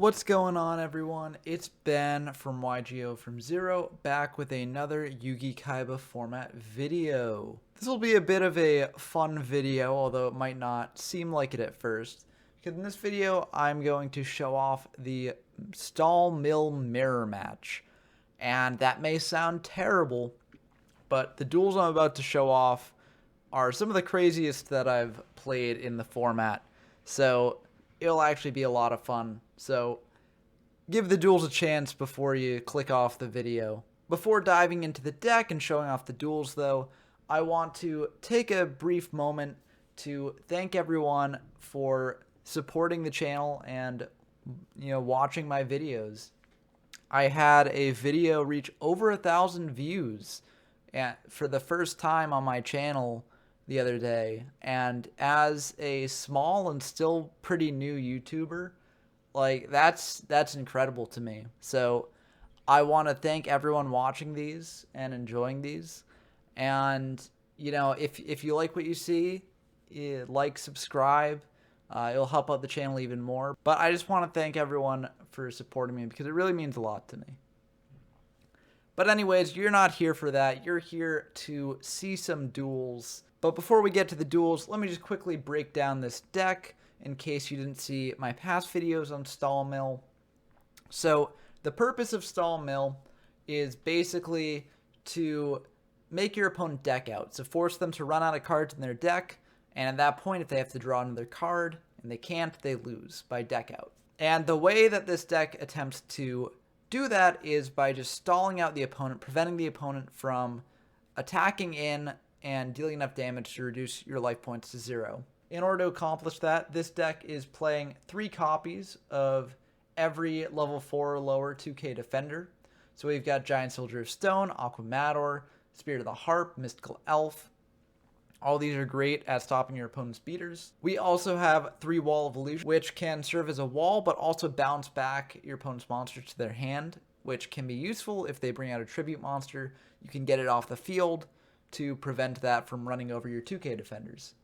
What's going on, everyone? It's Ben from YGO from Zero, back with another Yugi-Kaiba format video. This will be a bit of a fun video, although it might not seem like it at first, because in this video I'm going to show off the Stall Mill Mirror Match. And that may sound terrible, but the duels I'm about to show off are some of the craziest that I've played in the format. So it'll actually be a lot of fun. So give the duels a chance before you click off the video. Before diving into the deck and showing off the duels, though, I want to take a brief moment to thank everyone for supporting the channel and watching my videos. I had a video reach over 1,000 views for the first time on my channel the other day, and as a small and still pretty new YouTuber, like that's incredible to me. So I want to thank everyone watching these and enjoying these, and if you like what you see, like, subscribe. It'll help out the channel even more. But I just want to thank everyone for supporting me because it really means a lot to me. But anyways, you're not here for that. You're here to see some duels. But before we get to the duels, let me just quickly break down this deck in case you didn't see my past videos on Stall Mill. So the purpose of Stall Mill is basically to make your opponent deck out. So force them to run out of cards in their deck, and at that point, if they have to draw another card and they can't, they lose by deck out. And the way that this deck attempts to do that is by just stalling out the opponent, preventing the opponent from attacking in and dealing enough damage to reduce your life points to 0. In order to accomplish that, this deck is playing 3 copies of every level 4 or lower 2k defender. So we've got Giant Soldier of Stone, Aquamador, Spirit of the Harp, Mystical Elf. All these are great at stopping your opponent's beaters. We also have 3 Wall of Illusion, which can serve as a wall, but also bounce back your opponent's monster to their hand, which can be useful if they bring out a tribute monster. You can get it off the field to prevent that from running over your 2k defenders.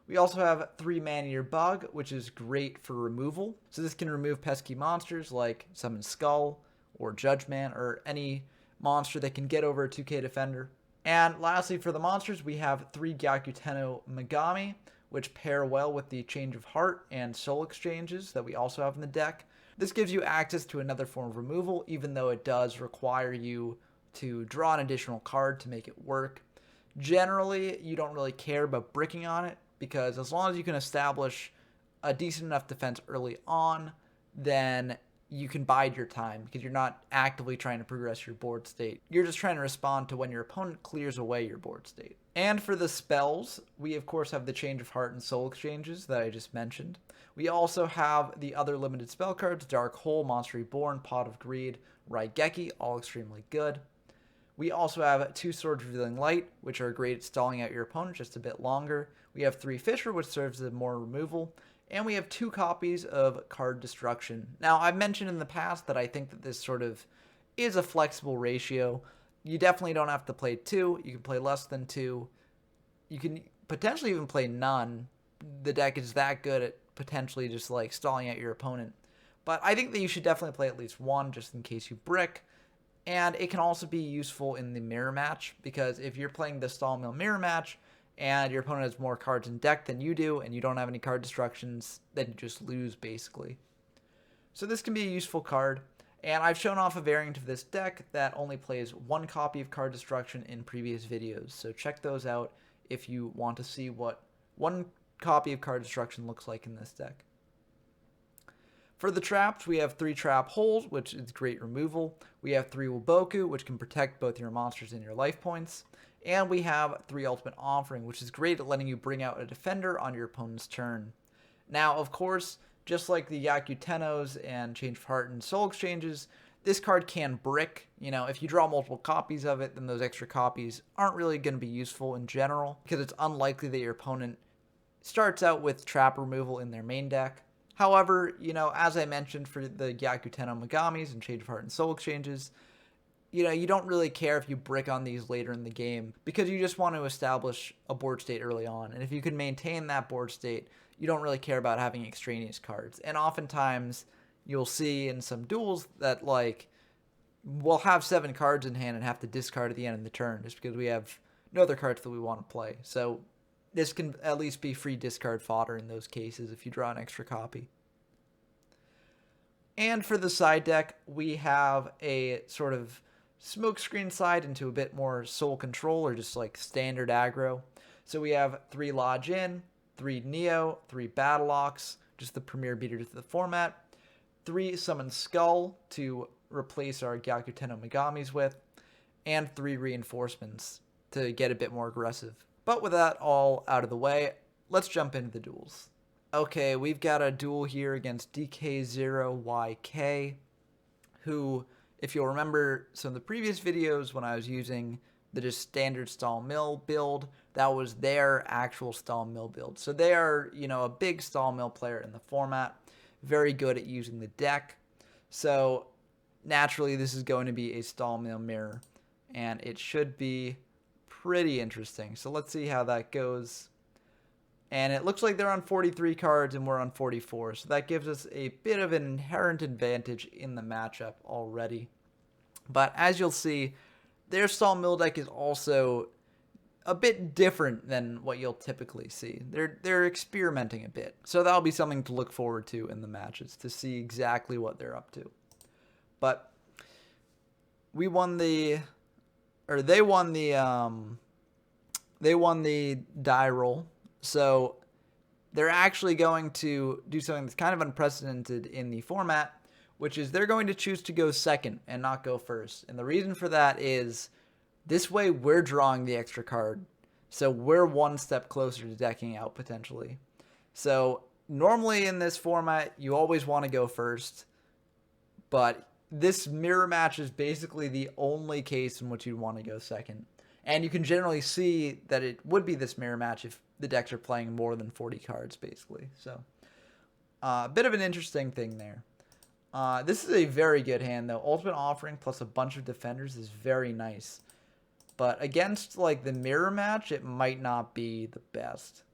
We also have 3 Man-Eater Bug, which is great for removal. So this can remove pesky monsters like Summon Skull or Judgment or any monster that can get over a 2k defender. And lastly, for the monsters, we have 3 Gyakuteno Megami, which pair well with the Change of Heart and Soul Exchanges that we also have in the deck. This gives you access to another form of removal, even though it does require you to draw an additional card to make it work. Generally, you don't really care about bricking on it, because as long as you can establish a decent enough defense early on, then you can bide your time because you're not actively trying to progress your board state. You're just trying to respond to when your opponent clears away your board state. And for the spells, we of course have the Change of Heart and Soul Exchanges that I just mentioned. We also have the other limited spell cards, Dark Hole, Monster Reborn, Pot of Greed, Raigeki, all extremely good. We also have 2 Swords Revealing Light, which are great at stalling out your opponent just a bit longer. We have 3 Fisher, which serves as more removal. And we have 2 copies of Card Destruction. Now, I've mentioned in the past that I think that this sort of is a flexible ratio. You definitely don't have to play 2. You can play less than 2. You can potentially even play none. The deck is that good at potentially just like stalling out your opponent. But I think that you should definitely play at least 1 just in case you brick. And it can also be useful in the mirror match, because if you're playing the Stall Mill mirror match and your opponent has more cards in deck than you do, and you don't have any card destructions, then you just lose, basically. So this can be a useful card, and I've shown off a variant of this deck that only plays 1 copy of card destruction in previous videos, so check those out if you want to see what 1 copy of card destruction looks like in this deck. For the traps, we have 3 Trap Holes, which is great removal. We have 3 Waboku, which can protect both your monsters and your life points. And we have 3 Ultimate Offering, which is great at letting you bring out a defender on your opponent's turn. Now, of course, just like the Yakutenos and Change of Heart and Soul Exchanges, this card can brick. If you draw multiple copies of it, then those extra copies aren't really going to be useful in general, because it's unlikely that your opponent starts out with trap removal in their main deck. However, as I mentioned for the Gyakuteno Megamis and Change of Heart and Soul Exchanges, you don't really care if you brick on these later in the game, because you just want to establish a board state early on. And if you can maintain that board state, you don't really care about having extraneous cards. And oftentimes, you'll see in some duels that, like, we'll have 7 cards in hand and have to discard at the end of the turn just because we have no other cards that we want to play. So this can at least be free discard fodder in those cases if you draw an extra copy. And for the side deck, we have a sort of smokescreen side into a bit more soul control or just like standard aggro. So we have 3 Lodge In, 3 Neo, 3 Battle Ox, just the premier beaters of the format, 3 Summon Skull to replace our Gyakuten no Megamis with, and 3 Reinforcements to get a bit more aggressive. But with that all out of the way, let's jump into the duels. Okay, we've got a duel here against DK0YK, who, if you'll remember some of the previous videos when I was using the just standard stall mill build, that was their actual stall mill build. So they are, a big stall mill player in the format, very good at using the deck. So naturally, this is going to be a stall mill mirror, and it should be pretty interesting. So let's see how that goes. And it looks like they're on 43 cards and we're on 44. So that gives us a bit of an inherent advantage in the matchup already. But as you'll see, their stall mill deck is also a bit different than what you'll typically see. They're experimenting a bit. So that'll be something to look forward to in the matches to see exactly what they're up to. But they won the die roll. So they're actually going to do something that's kind of unprecedented in the format, which is they're going to choose to go second and not go first. And the reason for that is this way we're drawing the extra card. So we're one step closer to decking out potentially. So normally in this format, you always want to go first. But this mirror match is basically the only case in which you'd want to go second. And you can generally see that it would be this mirror match if the decks are playing more than 40 cards, basically. So, a bit of an interesting thing there. This is a very good hand, though. Ultimate Offering plus a bunch of defenders is very nice. But against, like, the mirror match, it might not be the best.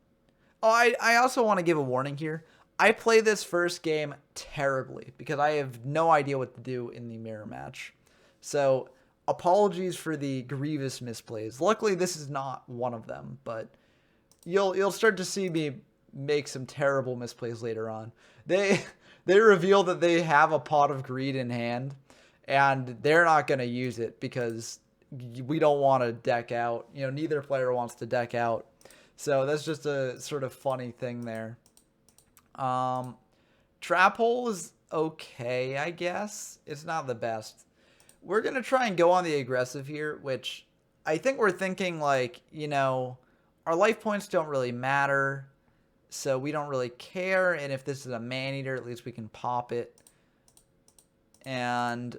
Oh, I also want to give a warning here. I play this first game terribly because I have no idea what to do in the mirror match. So, apologies for the grievous misplays. Luckily, this is not one of them, but you'll start to see me make some terrible misplays later on. They reveal that they have a Pot of Greed in hand, and they're not going to use it because we don't want to deck out. Neither player wants to deck out. So that's just a sort of funny thing there. Trap Hole is okay, I guess. It's not the best. We're going to try and go on the aggressive here, which I think we're thinking like, our life points don't really matter, so we don't really care. And if this is a man-eater, at least we can pop it. And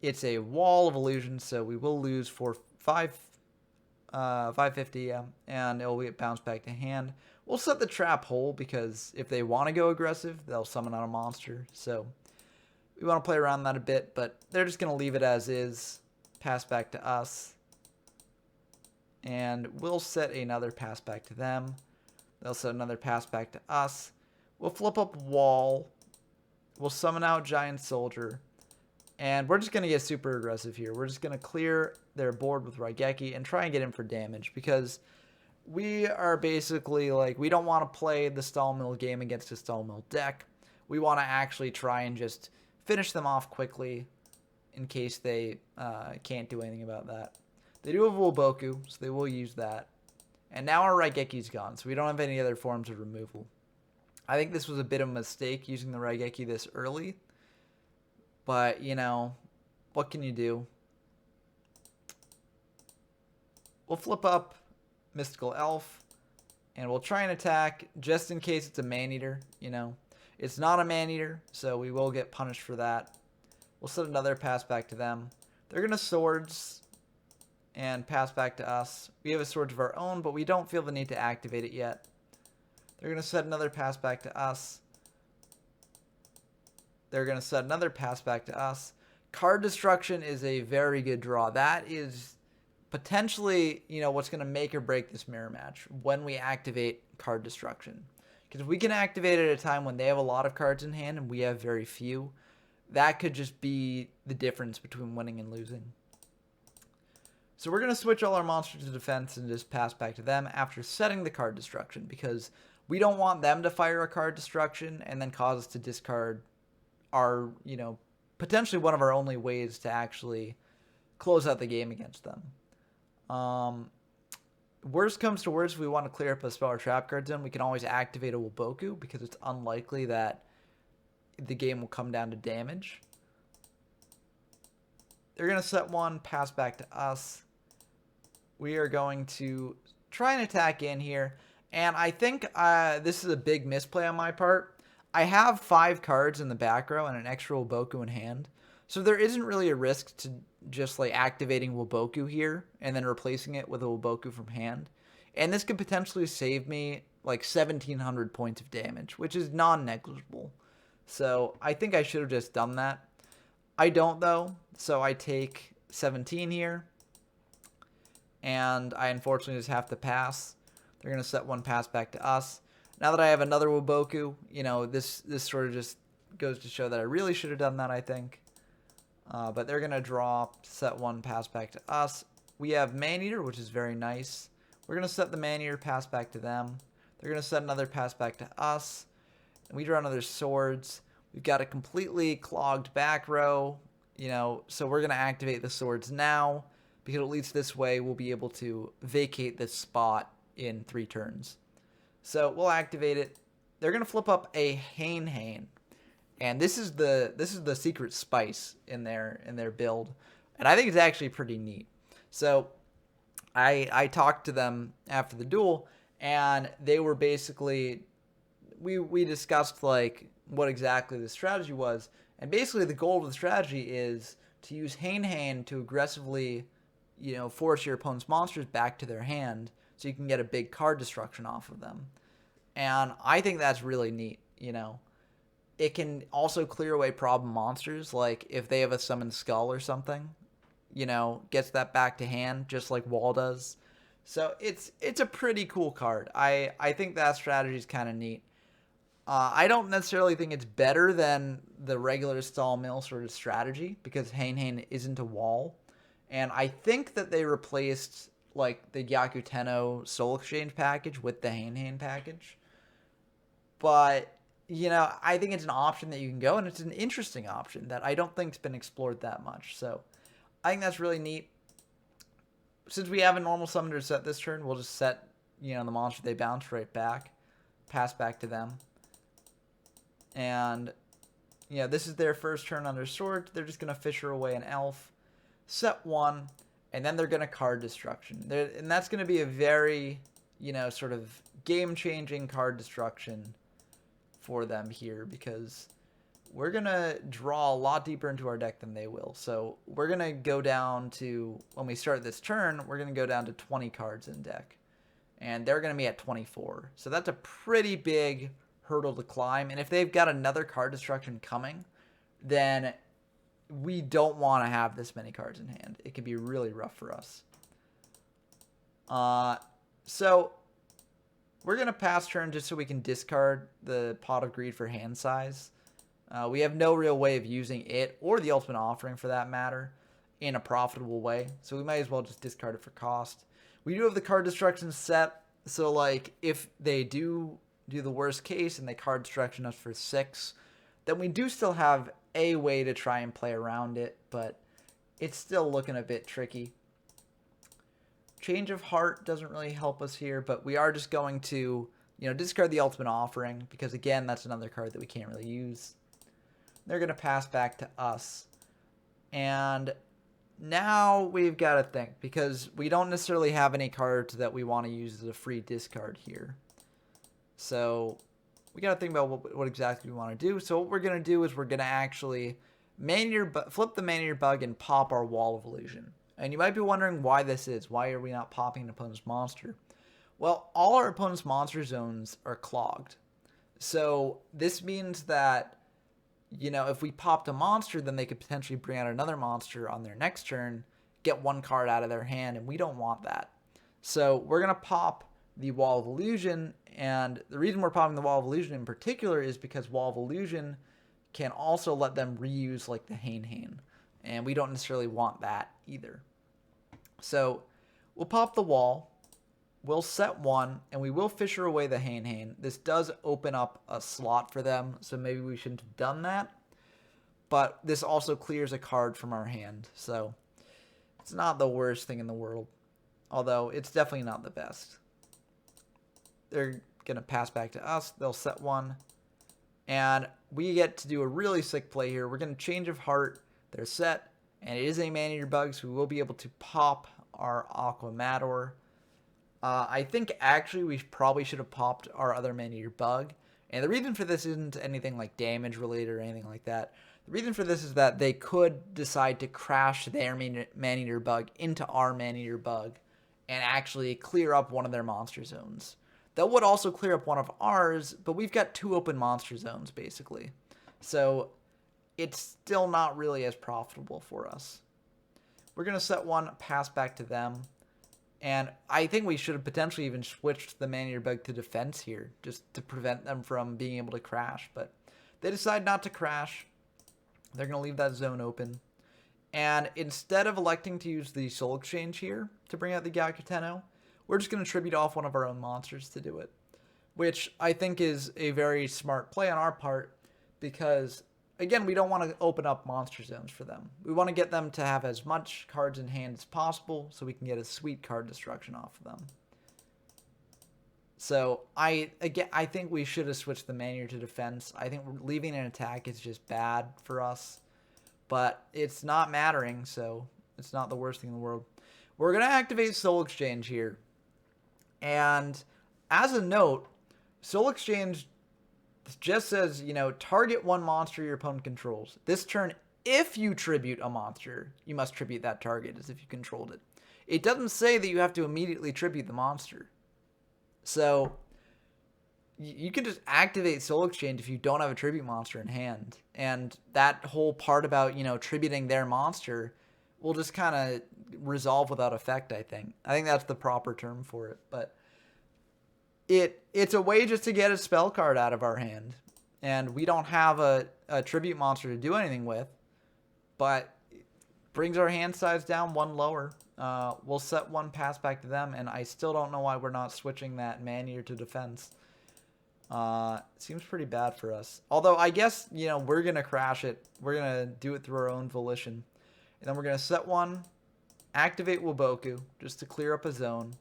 it's a Wall of Illusion, so we will lose for 550, yeah, and it will get bounced back to hand. We'll set the Trap Hole because if they want to go aggressive, they'll summon out a monster. So we want to play around that a bit, but they're just going to leave it as is. Pass back to us. And we'll set another pass back to them. They'll set another pass back to us. We'll flip up Wall. We'll summon out Giant Soldier. And we're just going to get super aggressive here. We're just going to clear their board with Raigeki and try and get in for damage. Because we are basically like, we don't want to play the stall mill game against a stall mill deck. We want to actually try and just finish them off quickly in case they can't do anything about that. They do have Wolboku, so they will use that. And now our Raigeki's gone, so we don't have any other forms of removal. I think this was a bit of a mistake using the Raigeki this early. But, what can you do? We'll flip up Mystical Elf, and we'll try and attack just in case it's a man-eater, It's not a man-eater, so we will get punished for that. We'll set another pass back to them. They're going to Swords and pass back to us. We have a Swords of our own, but we don't feel the need to activate it yet. They're going to set another pass back to us. They're going to set another pass back to us. Card Destruction is a very good draw. That is potentially, what's going to make or break this mirror match when we activate Card Destruction. Because if we can activate it at a time when they have a lot of cards in hand and we have very few, that could just be the difference between winning and losing. So we're going to switch all our monsters to defense and just pass back to them after setting the card destruction, because we don't want them to fire a card destruction and then cause us to discard our, potentially one of our only ways to actually close out the game against them. Worst comes to worst, if we want to clear up a spell or trap card zone, we can always activate a Woboku, because it's unlikely that the game will come down to damage. They're going to set one, pass back to us. We are going to try and attack in here. And I think this is a big misplay on my part. I have 5 cards in the back row and an extra Woboku in hand. So there isn't really a risk to just like activating Woboku here and then replacing it with a Woboku from hand. And this could potentially save me like 1,700 points of damage, which is non-negligible. So I think I should have just done that. I don't though, so I take 17 here. And I unfortunately just have to pass. They're going to set one, pass back to us. Now that I have another Woboku, this sort of just goes to show that I really should have done that, I think. But they're going to draw, set one, pass back to us. We have Maneater, which is very nice. We're going to set the Maneater, pass back to them. They're going to set another, pass back to us. And we draw another Swords. We've got a completely clogged back row, so we're going to activate the Swords now, because at least this way we'll be able to vacate this spot in 3 turns. So we'll activate it. They're going to flip up a Hane. And this is the secret spice in their build. And I think it's actually pretty neat. So I talked to them after the duel, and they were basically, we discussed like what exactly the strategy was. And basically the goal of the strategy is to use Hane to aggressively, force your opponent's monsters back to their hand so you can get a big card destruction off of them. And I think that's really neat, It can also clear away problem monsters, like if they have a summoned skull or something, gets that back to hand, just like Wall does. So it's a pretty cool card. I think that strategy is kind of neat. I don't necessarily think it's better than the regular stall mill sort of strategy, because Hane isn't a wall. And I think that they replaced like the Gyakuteno Soul Exchange package with the Hane package. But, I think it's an option that you can go, and it's an interesting option that I don't think's been explored that much. So I think that's really neat. Since we have a normal summoner set this turn, we'll just set, the monster they bounce right back, pass back to them. And, this is their first turn on their sword. They're just going to Fisher away an elf, set one, and then they're going to card destruction. And that's going to be a very, sort of game-changing card destruction for them here, because we're going to draw a lot deeper into our deck than they will. So we're going to go down to, when we start this turn, we're going to go down to 20 cards in deck. And they're going to be at 24. So that's a pretty big hurdle to climb. And if they've got another card destruction coming, then we don't want to have this many cards in hand. It could be really rough for us. So we're going to pass turn just so we can discard the Pot of Greed for hand size. We have no real way of using it, or the Ultimate Offering for that matter, in a profitable way. So we might as well just discard it for cost. We do have the card destruction set. So like if they do the worst case and they card destruction us for 6, then we do still have a way to try and play around it, but it's still looking a bit tricky. Change of Heart doesn't really help us here, but we are just going to, discard the Ultimate Offering, because again, that's another card that we can't really use. They're going to pass back to us. And now we've got to think, because we don't necessarily have any cards that we want to use as a free discard here. So we got to think about what exactly we want to do. So what we're going to do is we're going to actually flip the Maneater Bug and pop our Wall of Illusion. And you might be wondering why this is. Why are we not popping an opponent's monster? Well, all our opponent's monster zones are clogged. So this means that, if we popped a monster, then they could potentially bring out another monster on their next turn, get one card out of their hand, and we don't want that. So we're going to pop the Wall of Illusion. And the reason we're popping the Wall of Illusion in particular is because Wall of Illusion can also let them reuse like the Hane. And we don't necessarily want that either. So we'll pop the wall. We'll set one, and we will Fisher away the Hane. This does open up a slot for them, so maybe we shouldn't have done that. But this also clears a card from our hand, so it's not the worst thing in the world. Although, it's definitely not the best. They're going to pass back to us. They'll set one. And we get to do a really sick play here. We're going to Change of Heart. They're set, and it is a Man-Eater bug, so we will be able to pop our Aqua Mator. I think actually we probably should have popped our other Man-Eater bug. And the reason for this isn't anything like damage related or anything like that. The reason for this is that they could decide to crash their Man-Eater bug into our Man-Eater bug and actually clear up one of their monster zones. That would also clear up one of ours, but we've got 2 open monster zones basically. So it's still not really as profitable for us. We're going to set one, pass back to them. And I think we should have potentially even switched the Man-Eater bug to defense here, just to prevent them from being able to crash. But they decide not to crash. They're going to leave that zone open. And instead of electing to use the Soul Exchange here to bring out the Gyakuteno, we're just going to tribute off one of our own monsters to do it. Which I think is a very smart play on our part, because again, we don't want to open up monster zones for them. We want to get them to have as much cards in hand as possible so we can get a sweet card destruction off of them. So I think we should have switched the Man-Eater to defense. I think leaving an attack is just bad for us. But it's not mattering, so it's not the worst thing in the world. We're going to activate Soul Exchange here. And as a note, Soul Exchange just says, you know, target one monster your opponent controls. This turn, if you tribute a monster, you must tribute that target as if you controlled it. It doesn't say that you have to immediately tribute the monster. So you can just activate Soul Exchange if you don't have a tribute monster in hand. And that whole part about, you know, tributing their monster will just kind of resolve without effect, I think. I think that's the proper term for it. But it's a way just to get a spell card out of our hand. And we don't have a tribute monster to do anything with. But it brings our hand size down one lower. We'll set one, pass back to them. And I still don't know why we're not switching that Man-Eater to defense. Seems pretty bad for us. Although I guess, you know, we're going to crash it. We're going to do it through our own volition. And then we're going to set one, activate Waboku just to clear up a zone.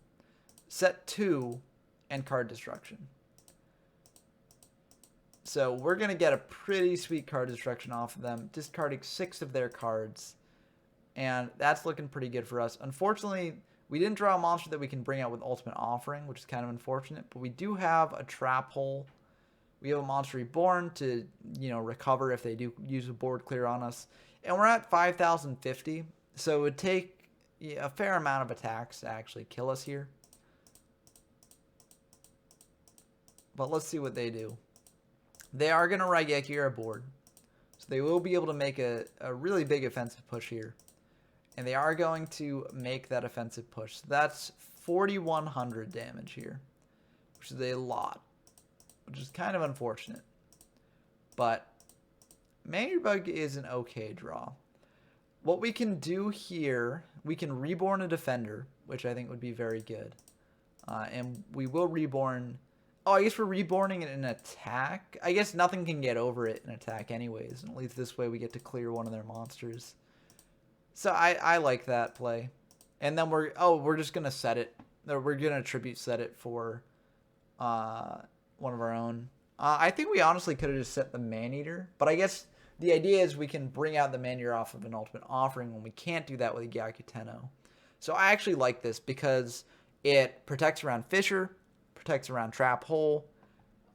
Set 2 and card destruction. So we're going to get a pretty sweet card destruction off of them, discarding 6 of their cards. And that's looking pretty good for us. Unfortunately, we didn't draw a monster that we can bring out with Ultimate Offering, which is kind of unfortunate. But we do have a Trap Hole. We have a Monster Reborn to, you know, recover if they do use a board clear on us. And we're at 5,050. So it would take a fair amount of attacks to actually kill us here. But let's see what they do. They are going to Raigeki our board. So they will be able to make a really big offensive push here. And they are going to make that offensive push. So that's 4,100 damage here, which is a lot, which is kind of unfortunate. But Man-Eater Bug is an okay draw. What we can do here, we can reborn a defender, which I think would be very good. And we will reborn... Oh, I guess we're reborning it in attack. I guess nothing can get over it in attack anyways. And at least this way we get to clear one of their monsters. So I like that play. And then we're just going to set it. We're going to tribute set it for one of our own. I think we honestly could have just set the Man-Eater. But I guess the idea is we can bring out the Man-Eater off of an Ultimate Offering when we can't do that with a Gyakuteno. So I actually like this because it protects around Fisher, protects around Trap Hole,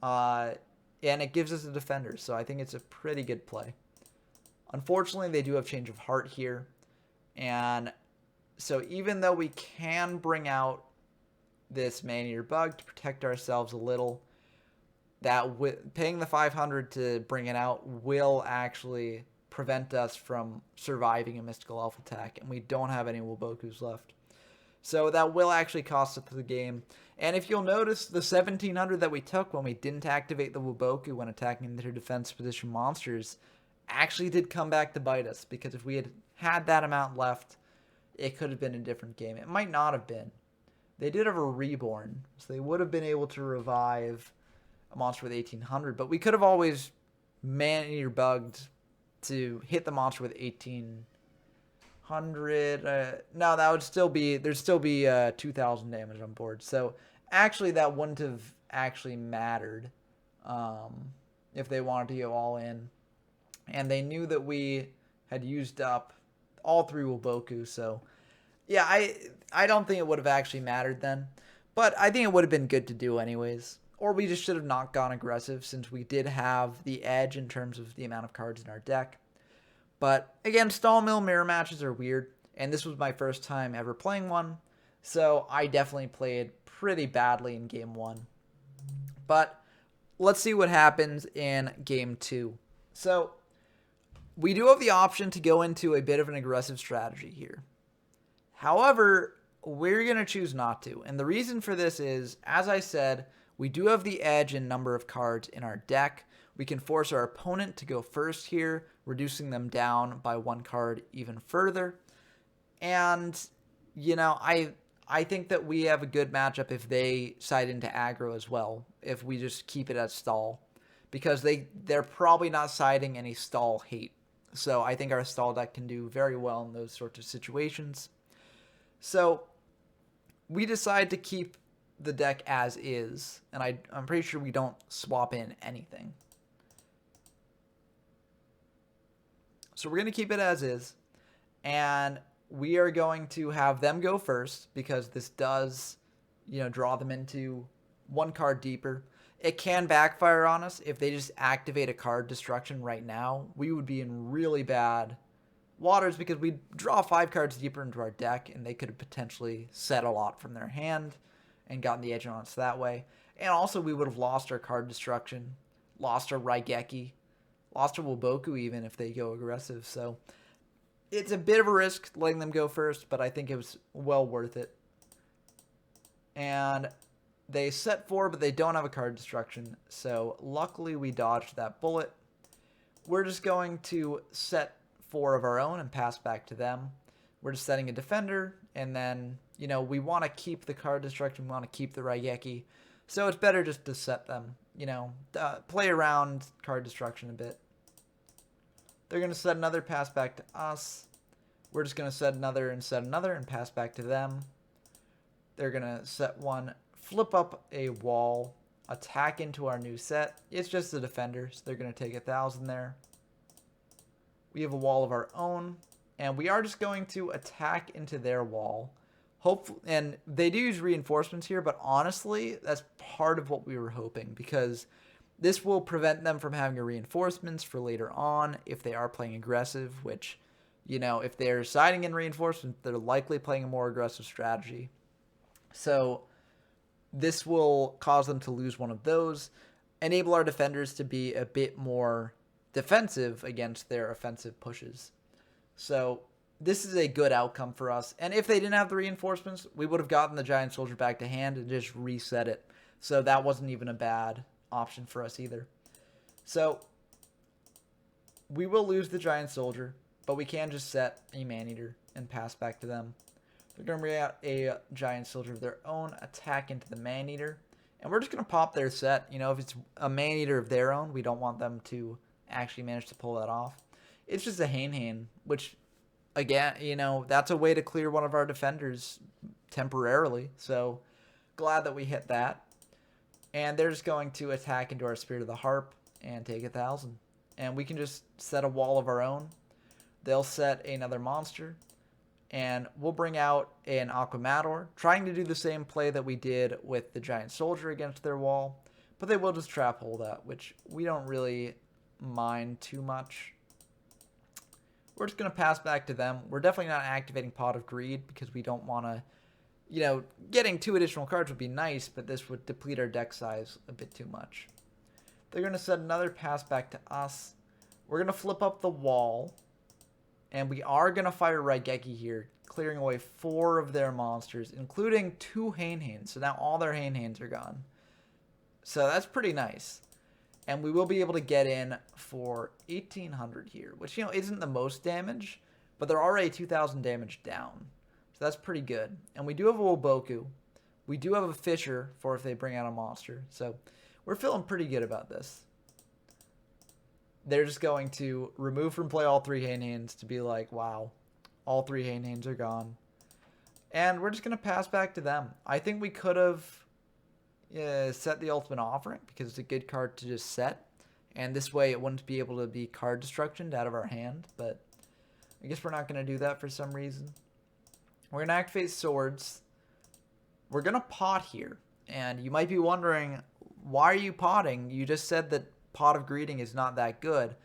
and it gives us a defender. So I think it's a pretty good play. Unfortunately, they do have Change of Heart here. And so even though we can bring out this Man-Eater Bug to protect ourselves a little, that paying the 500 to bring it out will actually prevent us from surviving a Mystical Elf attack. And we don't have any Wabokus left. So that will actually cost us the game. And if you'll notice, the 1700 that we took when we didn't activate the Wuboku when attacking their defense position monsters actually did come back to bite us. Because if we had had that amount left, it could have been a different game. It might not have been. They did have a reborn, so they would have been able to revive a monster with 1800. But we could have always man-eater bugged to hit the monster with 1800. No, that would still be, there'd still be 2000 damage on board. So actually that wouldn't have actually mattered if they wanted to go all in. And they knew that we had used up all 3 Wuboku, so yeah, I don't think it would have actually mattered then. But I think it would have been good to do anyways. Or we just should have not gone aggressive since we did have the edge in terms of the amount of cards in our deck. But again, stall mill mirror matches are weird. And this was my first time ever playing one. So I definitely played pretty badly in game 1. But let's see what happens in game 2. So we do have the option to go into a bit of an aggressive strategy here. However, we're going to choose not to. And the reason for this is, as I said, we do have the edge in number of cards in our deck. We can force our opponent to go first here, reducing them down by 1 card even further. And, you know, I think that we have a good matchup if they side into aggro as well, if we just keep it at stall. Because they're probably not siding any stall hate. So I think our stall deck can do very well in those sorts of situations. So we decide to keep the deck as is, and I'm pretty sure we don't swap in anything. So we're going to keep it as is, and we are going to have them go first because this does, you know, draw them into 1 card deeper. It can backfire on us if they just activate a card destruction right now. We would be in really bad waters because we'd draw 5 cards deeper into our deck and they could have potentially set a lot from their hand and gotten the edge on us that way. And also we would have lost our card destruction, lost our Raigeki, lost our Wuboku even if they go aggressive. So it's a bit of a risk letting them go first, but I think it was well worth it. And they set 4, but they don't have a card destruction. So luckily we dodged that bullet. We're just going to set 4 of our own and pass back to them. We're just setting a defender, and then, you know, we want to keep the card destruction, we want to keep the Raigeki, so it's better just to set them, you know, play around card destruction a bit. They're going to set another, pass back to us. We're just going to set another and pass back to them. They're going to set 1, flip up a wall, attack into our new set. It's just the defender, so they're going to take 1,000 there. We have a wall of our own, and we are just going to attack into their wall. Hopefully, and they do use reinforcements here, but honestly, that's part of what we were hoping, because this will prevent them from having reinforcements for later on if they are playing aggressive, which, you know, if they're siding in reinforcements, they're likely playing a more aggressive strategy. So this will cause them to lose one of those, enable our defenders to be a bit more defensive against their offensive pushes. So this is a good outcome for us. And if they didn't have the reinforcements, we would have gotten the giant soldier back to hand and just reset it. So that wasn't even a bad option for us either. So we will lose the giant soldier, but we can just set a man-eater and pass back to them. They're going to bring out a giant soldier of their own, attack into the man-eater, and we're just going to pop their set. You know, if it's a man-eater of their own, we don't want them to actually manage to pull that off. It's just a Hain, which, again, you know, that's a way to clear one of our defenders temporarily. So glad that we hit that. And they're just going to attack into our Spirit of the Harp and take 1,000. And we can just set a wall of our own. They'll set another monster. And we'll bring out an Aquamador, trying to do the same play that we did with the giant soldier against their wall. But they will just trap hole that, which we don't really mind too much. We're just going to pass back to them. We're definitely not activating Pot of Greed because we don't want to, you know, getting 2 additional cards would be nice, but this would deplete our deck size a bit too much. They're going to set another pass back to us. We're going to flip up the wall. And we are going to fire Raigeki here, clearing away 4 of their monsters, including 2 Hain-Hains. So now all their Hain-Hains are gone. So that's pretty nice. And we will be able to get in for 1,800 here, which, you know, isn't the most damage, but they're already 2,000 damage down. So that's pretty good. And we do have a Woboku. We do have a Fisher for if they bring out a monster. So we're feeling pretty good about this. They're just going to remove from play all 3 Hain-Hains to be like, wow, all 3 Hain-Hains are gone. And we're just going to pass back to them. I think we could have set the Ultimate Offering because it's a good card to just set. And this way it wouldn't be able to be card destructioned out of our hand. But I guess we're not going to do that for some reason. We're going to activate Swords. We're going to pot here. And you might be wondering, why are you potting? You just said that Pot of Greeting is not that good.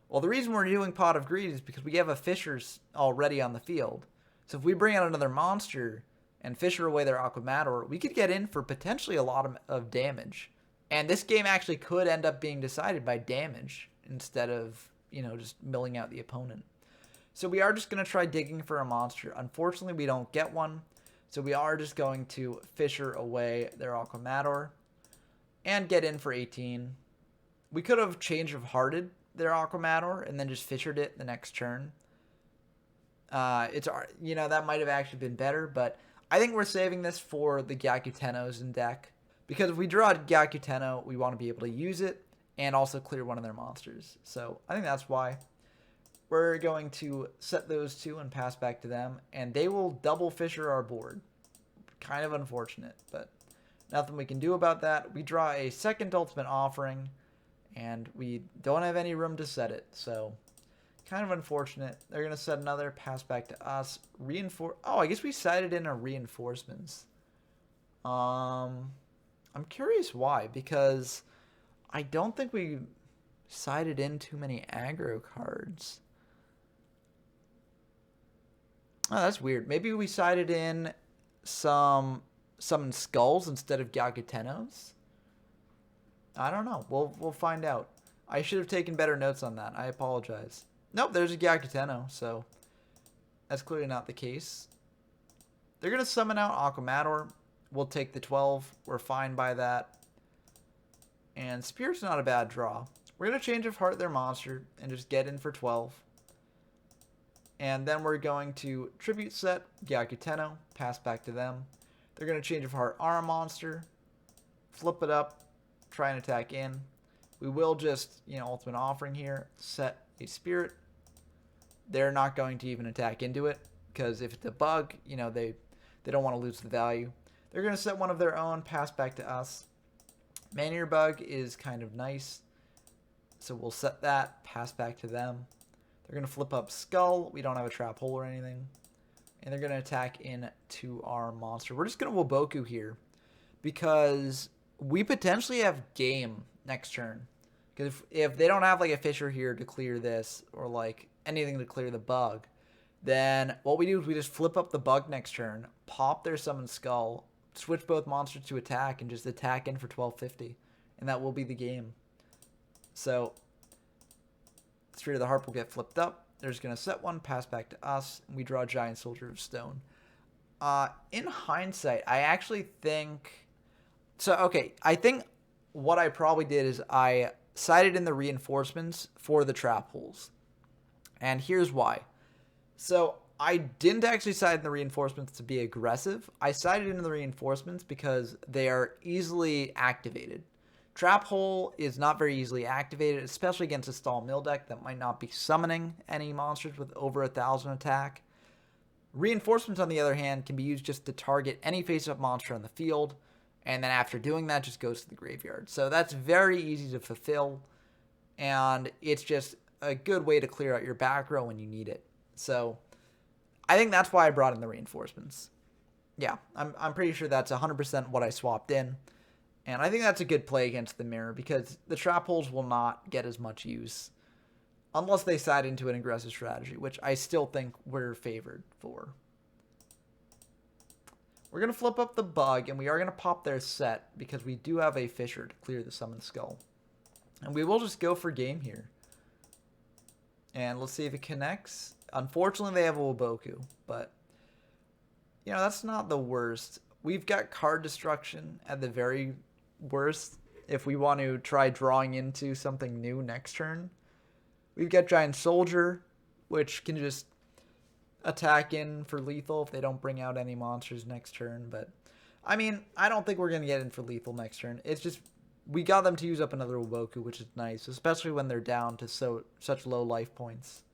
Well, the reason we're doing Pot of Greed is because we have a Fishers already on the field. So if we bring out another monster and Fisher away their Aquamador, we could get in for potentially a lot of damage. And this game actually could end up being decided by damage instead of, you know, just milling out the opponent. So we are just going to try digging for a monster. Unfortunately, we don't get one. So we are just going to Fisher away their Aquamador and get in for 18. We could have Change of Hearted their Aquamador and then just Fishered it the next turn. You know, that might have actually been better, but I think we're saving this for the Gyakutenos in deck. Because if we draw a Gyakuteno, we want to be able to use it and also clear one of their monsters. So I think that's why. We're going to set those 2 and pass back to them, and they will double Fisher our board. Kind of unfortunate, but nothing we can do about that. We draw a second Ultimate Offering, and we don't have any room to set it, so kind of unfortunate. They're going to set another, pass back to us, reinforce. Oh, I guess we sided in our reinforcements. I'm curious why, because I don't think we sided in too many aggro cards. Oh, that's weird. Maybe we sided in some skulls instead of Gyakutenos. I don't know. We'll find out. I should have taken better notes on that. I apologize. Nope, there's a Gyakuteno, so that's clearly not the case. They're going to summon out Aquamador. We'll take the 12. We're fine by that. And Spirit's not a bad draw. We're going to Change of Heart their monster and just get in for 12. And then we're going to Tribute set Gyakuteno, pass back to them. They're going to Change of Heart our monster, flip it up, try and attack in. We will just, you know, Ultimate Offering here, set a Spirit. They're not going to even attack into it because if it's a bug, you know, they don't want to lose the value. They're going to set one of their own, pass back to us. Maneater Bug is kind of nice, so we'll set that, pass back to them. They're going to flip up Skull. We don't have a trap hole or anything. And they're going to attack into our monster. We're just going to Woboku here because we potentially have game next turn. Because if they don't have like a Fisher here to clear this or like anything to clear the bug, then what we do is we just flip up the bug next turn, pop their Summon Skull, switch both monsters to attack, and just attack in for 1250. And that will be the game. So Spirit of the Harp will get flipped up. They're just going to set one, pass back to us, and we draw a Giant Soldier of Stone. In hindsight, I actually think... So, okay, I think what I probably did is I sided in the reinforcements for the trap holes. And here's why. So, I didn't actually side in the reinforcements to be aggressive. I sided in the reinforcements because they are easily activated. Trap Hole is not very easily activated, especially against a Stall Mill deck that might not be summoning any monsters with over 1,000 attack. Reinforcements, on the other hand, can be used just to target any face-up monster on the field, and then after doing that, just goes to the graveyard. So that's very easy to fulfill, and it's just a good way to clear out your back row when you need it. So I think that's why I brought in the reinforcements. Yeah, I'm pretty sure that's 100% what I swapped in. And I think that's a good play against the mirror because the trap holes will not get as much use unless they side into an aggressive strategy, which I still think we're favored for. We're going to flip up the bug, and we are going to pop their set because we do have a Fisher to clear the Summon Skull. And we will just go for game here. And let's see if it connects. Unfortunately, they have a Woboku, but, you know, that's not the worst. We've got card destruction at the very worst if we want to try drawing into something new next turn. We've got Giant Soldier, which can just attack in for lethal if they don't bring out any monsters next turn. But, I mean, I don't think we're going to get in for lethal next turn. It's just, we got them to use up another Woboku, which is nice, especially when they're down to such low life points.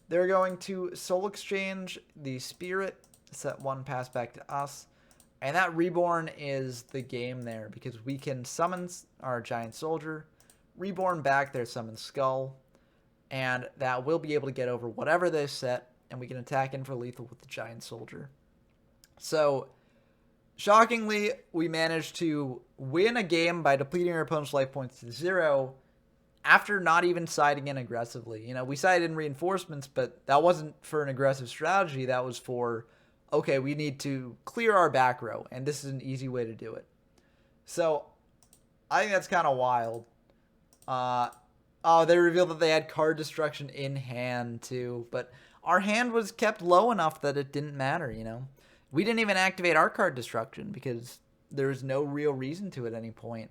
They're going to Soul Exchange the Spirit, set 1, pass back to us. And that Reborn is the game there, because we can summon our Giant Soldier, Reborn back their Summon Skull, and that will be able to get over whatever they set, and we can attack in for lethal with the Giant Soldier. So, shockingly, we managed to win a game by depleting our opponent's life points to 0 after not even siding in aggressively. You know, we sided in reinforcements, but that wasn't for an aggressive strategy. That was for, okay, we need to clear our back row, and this is an easy way to do it. So, I think that's kind of wild. Oh, they revealed that they had card destruction in hand, too. But our hand was kept low enough that it didn't matter, you know. We didn't even activate our card destruction because there was no real reason to at any point.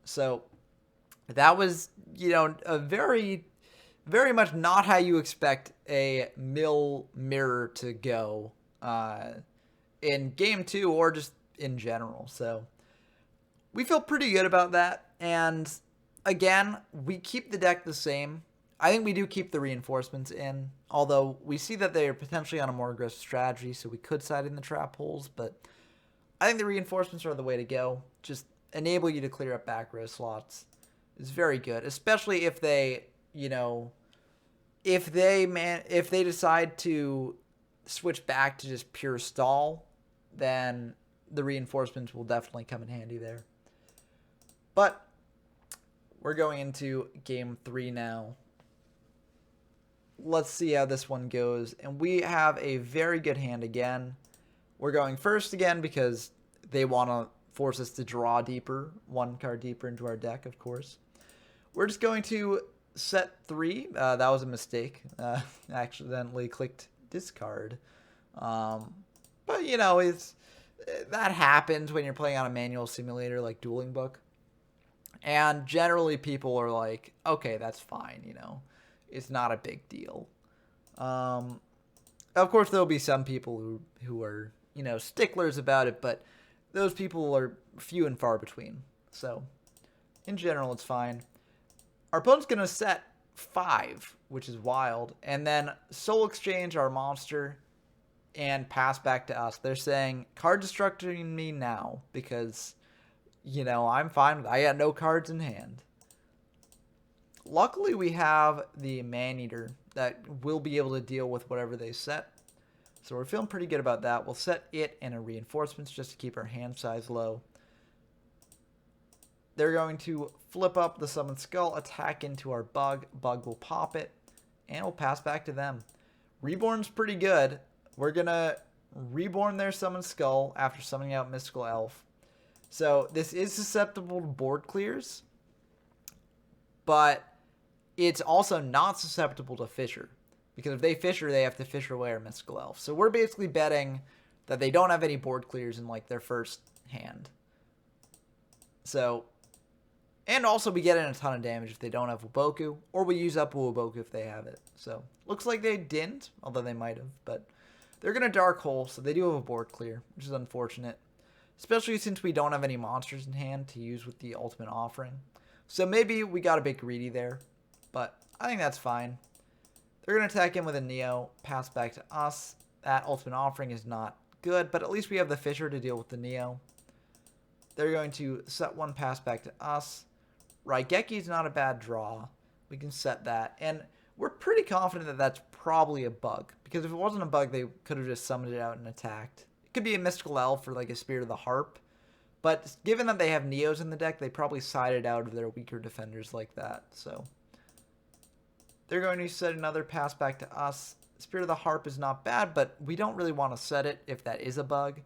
So, that was, you know, a very, very much not how you expect a mirror to go in game 2 or just in general. So, we feel pretty good about that. And again, we keep the deck the same. I think we do keep the reinforcements in, although we see that they are potentially on a more aggressive strategy, so we could side in the trap holes, but I think the reinforcements are the way to go. Just enable you to clear up back row slots. It's very good, especially if they, you know, if they decide to switch back to just pure stall, then the reinforcements will definitely come in handy there. But we're going into game 3 now. Let's see how this one goes. And we have a very good hand again. We're going first again because they want to force us to draw deeper, 1 card deeper into our deck, of course. We're just going to set 3. That was a mistake. I accidentally clicked discard. But, you know, that happens when you're playing on a manual simulator like Dueling Book. And generally people are like, okay, that's fine, you know. It's not a big deal. Of course, there'll be some people who are, you know, sticklers about it, but those people are few and far between. So, in general, it's fine. Our opponent's going to set 5, which is wild, and then Soul Exchange our monster and pass back to us. They're saying, card destructing me now, because, you know, I'm fine. I got no cards in hand. Luckily, we have the Man-Eater that will be able to deal with whatever they set. So we're feeling pretty good about that. We'll set it and a reinforcements just to keep our hand size low. They're going to flip up the Summon Skull, attack into our Bug. Bug will pop it, and we'll pass back to them. Reborn's pretty good. We're going to Reborn their Summon Skull after summoning out Mystical Elf. So this is susceptible to board clears, but it's also not susceptible to Fissure, because if they Fissure, they have to Fissure away our Mystical Elf. So we're basically betting that they don't have any board clears in like their first hand. So, and also we get in a ton of damage if they don't have Woboku, or we use up a Woboku if they have it. So looks like they didn't, although they might have, but they're going to Dark Hole, so they do have a board clear, which is unfortunate. Especially since we don't have any monsters in hand to use with the Ultimate Offering. So maybe we got a bit greedy there. But I think that's fine. They're going to attack in with a Neo. Pass back to us. That Ultimate Offering is not good. But at least we have the Fissure to deal with the Neo. They're going to set 1, pass back to us. Raigeki is not a bad draw. We can set that. And we're pretty confident that that's probably a bug. Because if it wasn't a bug, they could have just summoned it out and attacked. It could be a Mystical Elf or like a Spirit of the Harp. But given that they have Neos in the deck, they probably sided out of their weaker defenders like that. So they're going to set another pass back to us. Spirit of the Harp is not bad, but we don't really want to set it if that is a bug.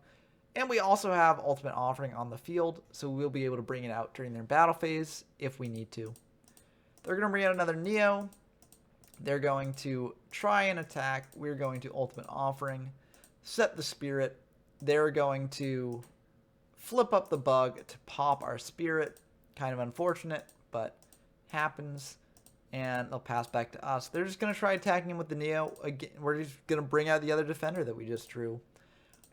And we also have Ultimate Offering on the field, so we'll be able to bring it out during their battle phase if we need to. They're going to bring out another Neo. They're going to try and attack. We're going to Ultimate Offering, set the Spirit. They're going to flip up the bug to pop our Spirit. Kind of unfortunate, but happens. And they'll pass back to us. They're just going to try attacking him with the Neo. Again, we're just going to bring out the other defender that we just drew.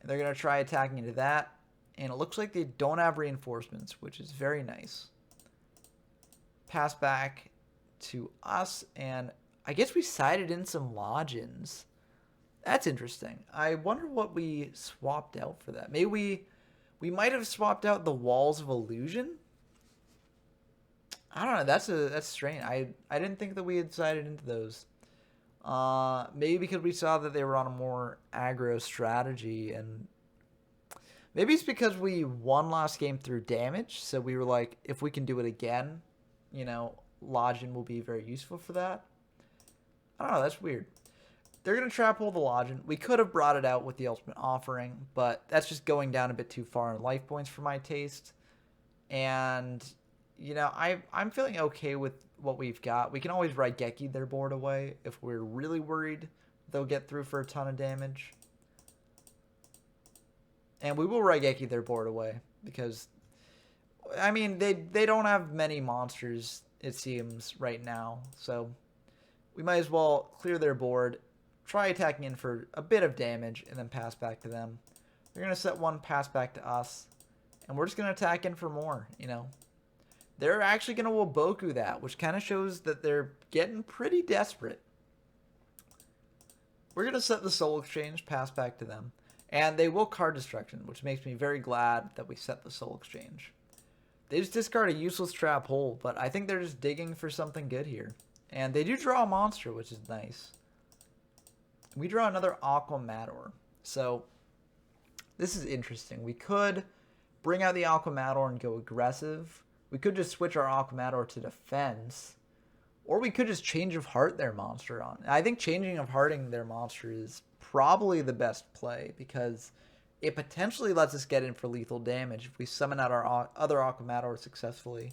And they're going to try attacking into that. And it looks like they don't have reinforcements, which is very nice. Pass back to us. And I guess we sided in some Lodgins. That's interesting. I wonder what we swapped out for that. Maybe we might have swapped out the Walls of Illusion. I don't know. That's strange. I didn't think that we had sided into those. Maybe because we saw that they were on a more aggro strategy, and maybe it's because we won last game through damage. So we were like, if we can do it again, you know, Lodgin will be very useful for that. I don't know. That's weird. They're gonna trap hole the Lodgin. We could have brought it out with the Ultimate Offering, but that's just going down a bit too far in life points for my taste. And you know, I'm feeling okay with what we've got. We can always Raigeki their board away if we're really worried they'll get through for a ton of damage. And we will Raigeki their board away because, I mean, they don't have many monsters, it seems, right now. So we might as well clear their board, try attacking in for a bit of damage, and then pass back to them. They're going to set one, pass back to us, and we're just going to attack in for more, you know. They're actually going to Waboku that, which kind of shows that they're getting pretty desperate. We're going to set the Soul Exchange, pass back to them. And they will card Destruction, which makes me very glad that we set the Soul Exchange. They just discard a useless trap hole, but I think they're just digging for something good here. And they do draw a monster, which is nice. We draw another Aqua Mator. So, this is interesting. We could bring out the Aqua Mator and go aggressive. We could just switch our Aqua Mator to defense. Or we could just Change of Heart their monster on. I think changing of hearting their monster is probably the best play because it potentially lets us get in for lethal damage if we summon out our other Aqua Mator successfully.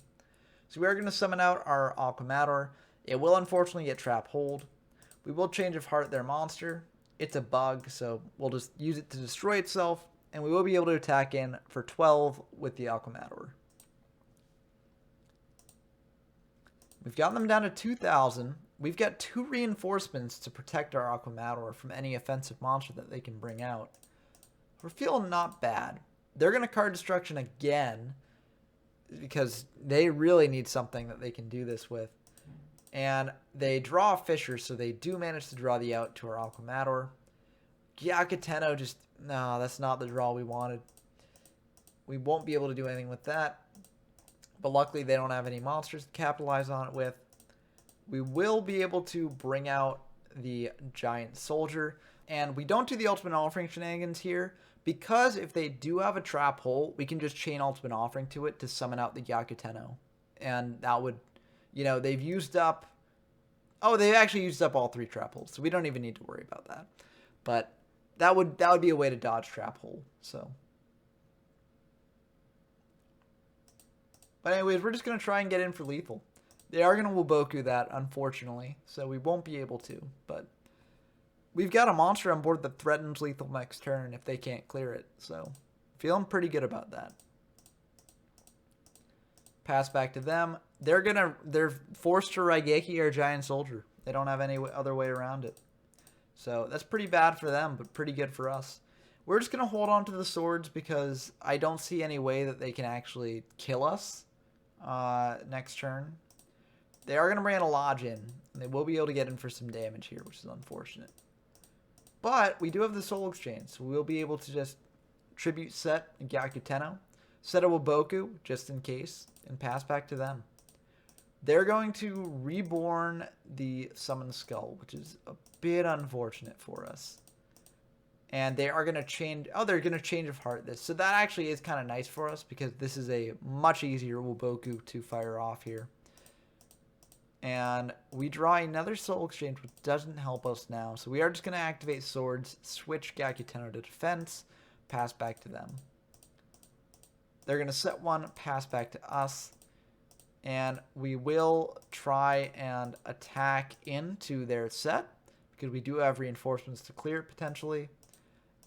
So we are going to summon out our Aqua Mator. It will unfortunately get trap hold. We will Change of Heart their monster. It's a bug, so we'll just use it to destroy itself. And we will be able to attack in for 12 with the Aqua Mator. We've gotten them down to 2,000. We've got 2 reinforcements to protect our Aqua Mator from any offensive monster that they can bring out. We're feeling not bad. They're going to card Destruction again because they really need something that they can do this with. And they draw a Fissure, so they do manage to draw the out to our Aqua Mator. Gyakuteno just, no, that's not the draw we wanted. We won't be able to do anything with that. But luckily they don't have any monsters to capitalize on it with. We will be able to bring out the Giant Soldier. And we don't do the Ultimate Offering shenanigans here. Because if they do have a trap hole, we can just chain Ultimate Offering to it to summon out the Gyakuteno. And that would, you know, they've used up... Oh, they actually used up all 3 trap holes. So we don't even need to worry about that. But that would be a way to dodge trap hole. So... But anyways, we're just going to try and get in for lethal. They are going to Waboku that, unfortunately, so we won't be able to. But we've got a monster on board that threatens lethal next turn if they can't clear it. So feeling pretty good about that. Pass back to them. They're forced to Raigeki our Giant Soldier. They don't have any other way around it. So that's pretty bad for them, but pretty good for us. We're just going to hold on to the swords because I don't see any way that they can actually kill us next turn. They are going to bring in a Lodge in. And they will be able to get in for some damage here, which is unfortunate. But we do have the Soul Exchange, so we'll be able to just tribute set Gyakuteno, set a Waboku, just in case, and pass back to them. They're going to reborn the Summon Skull, which is a bit unfortunate for us. And they are going to change... Oh, they're going to Change of Heart this. So that actually is kind of nice for us because this is a much easier Waboku to fire off here. And we draw another Soul Exchange, which doesn't help us now. So we are just going to activate Swords, switch Gyakuteno to defense, pass back to them. They're going to set one, pass back to us. and we will try and attack into their set because we do have reinforcements to clear it potentially.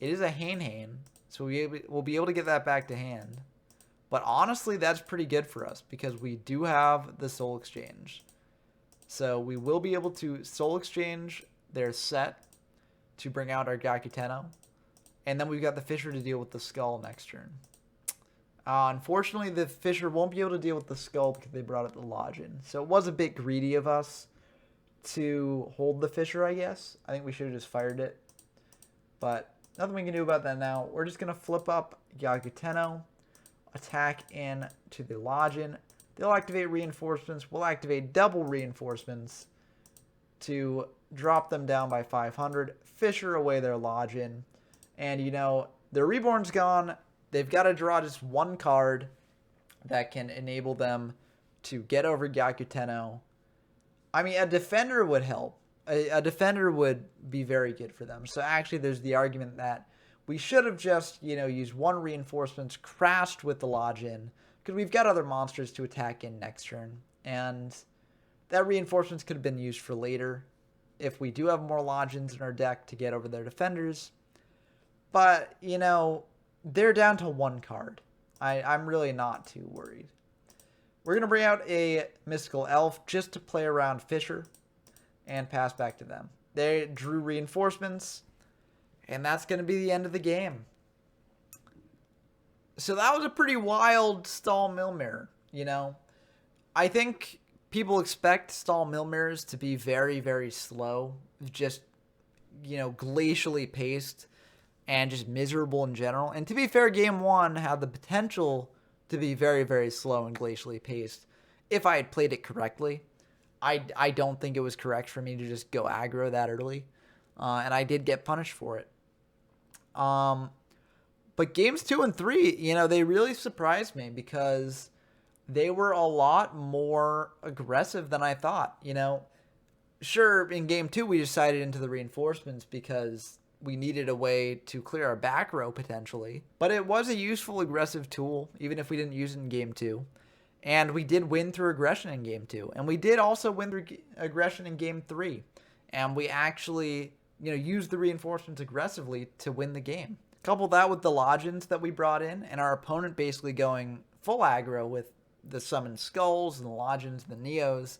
It is a Hane, so we'll be able to get that back to hand. But honestly, that's pretty good for us because we do have the Soul Exchange. So we will be able to Soul Exchange their set to bring out our Gyakuteno. And then we've got the Fisher to deal with the Skull next turn. Unfortunately, the Fisher won't be able to deal with the Skull because they brought up the Lodgin. So it was a bit greedy of us to hold the Fisher, I guess. I think we should have just fired it. But nothing we can do about that now. We're just going to flip up Gyakuteno, attack in to the Lodgin. They'll activate reinforcements. We'll activate double reinforcements to drop them down by 500. Fisher away their Lodgin. And, you know, their Reborn's gone. They've got to draw just one card that can enable them to get over Gyakuteno. I mean, a defender would help. A defender would be very good for them. So actually, there's the argument that we should have just, you know, used one reinforcements, crashed with the Lodgin, because we've got other monsters to attack in next turn. And that reinforcements could have been used for later if we do have more Lodgins in our deck to get over their defenders. But, you know, they're down to one card. I'm really not too worried. We're going to bring out a Mystical Elf just to play around Fisher and pass back to them. They drew reinforcements, and that's going to be the end of the game. So that was a pretty wild Stall Milmir, you know. I think people expect Stall Milmirs to be very, very slow, just, you know, glacially paced and just miserable in general. And to be fair, game one had the potential to be very, very slow and glacially paced if I had played it correctly. I don't think it was correct for me to just go aggro that early. And I did get punished for it. But games 2 and 3, you know, they really surprised me because they were a lot more aggressive than I thought. You know, sure, in game 2, we decided into the reinforcements because we needed a way to clear our back row potentially. But it was a useful aggressive tool, even if we didn't use it in game 2. And we did win through aggression in game 2. And we did also win through aggression in game 3. And we actually, you know, used the reinforcements aggressively to win the game. Couple that with the Lodgins that we brought in, and our opponent basically going full aggro with the summoned Skulls and the Lodgins and the Neos.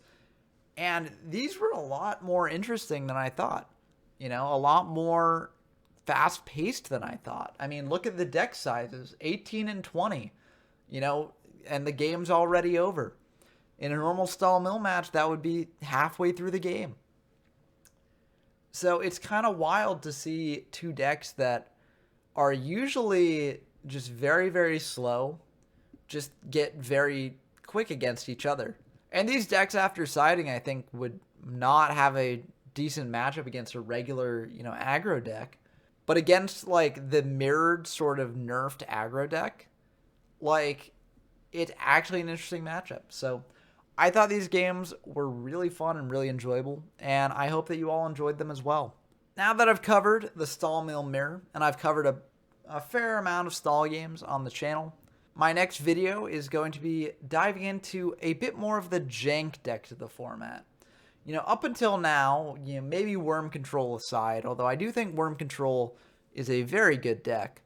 And these were a lot more interesting than I thought. You know, a lot more fast-paced than I thought. I mean, look at the deck sizes, 18 and 20. You know, and the game's already over. In a normal Stall Mill match, that would be halfway through the game. So it's kind of wild to see two decks that are usually just very, very slow, just get very quick against each other. And these decks, after siding, I think, would not have a decent matchup against a regular, you know, aggro deck. But against, like, the mirrored sort of nerfed aggro deck, like, it's actually an interesting matchup. So I thought these games were really fun and really enjoyable, and I hope that you all enjoyed them as well. Now that I've covered the Stall Mill Mirror, and I've covered a fair amount of stall games on the channel, my next video is going to be diving into a bit more of the jank decks of the format. You know, up until now, you know, maybe Worm Control aside, although I do think Worm Control is a very good deck,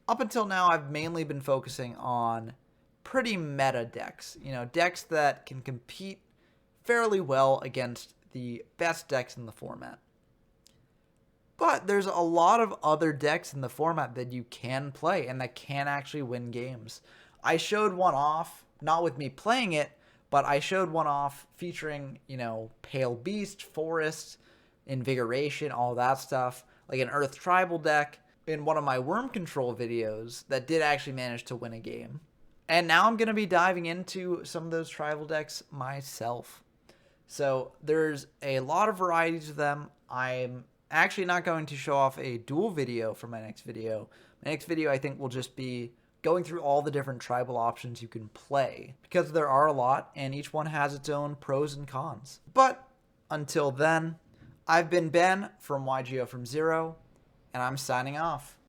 up until now I've mainly been focusing on pretty meta decks. You know, decks that can compete fairly well against the best decks in the format. But there's a lot of other decks in the format that you can play and that can actually win games. I showed one off, not with me playing it, but I showed one off featuring, you know, Pale Beast, Forest, Invigoration, all that stuff, like an Earth Tribal deck in one of my Worm Control videos that did actually manage to win a game. And now I'm going to be diving into some of those tribal decks myself. So there's a lot of varieties of them. I'm actually not going to show off a duel video for my next video. My next video, I think, will just be going through all the different tribal options you can play, because there are a lot and each one has its own pros and cons. But until then, I've been Ben from YGO from Zero, and I'm signing off.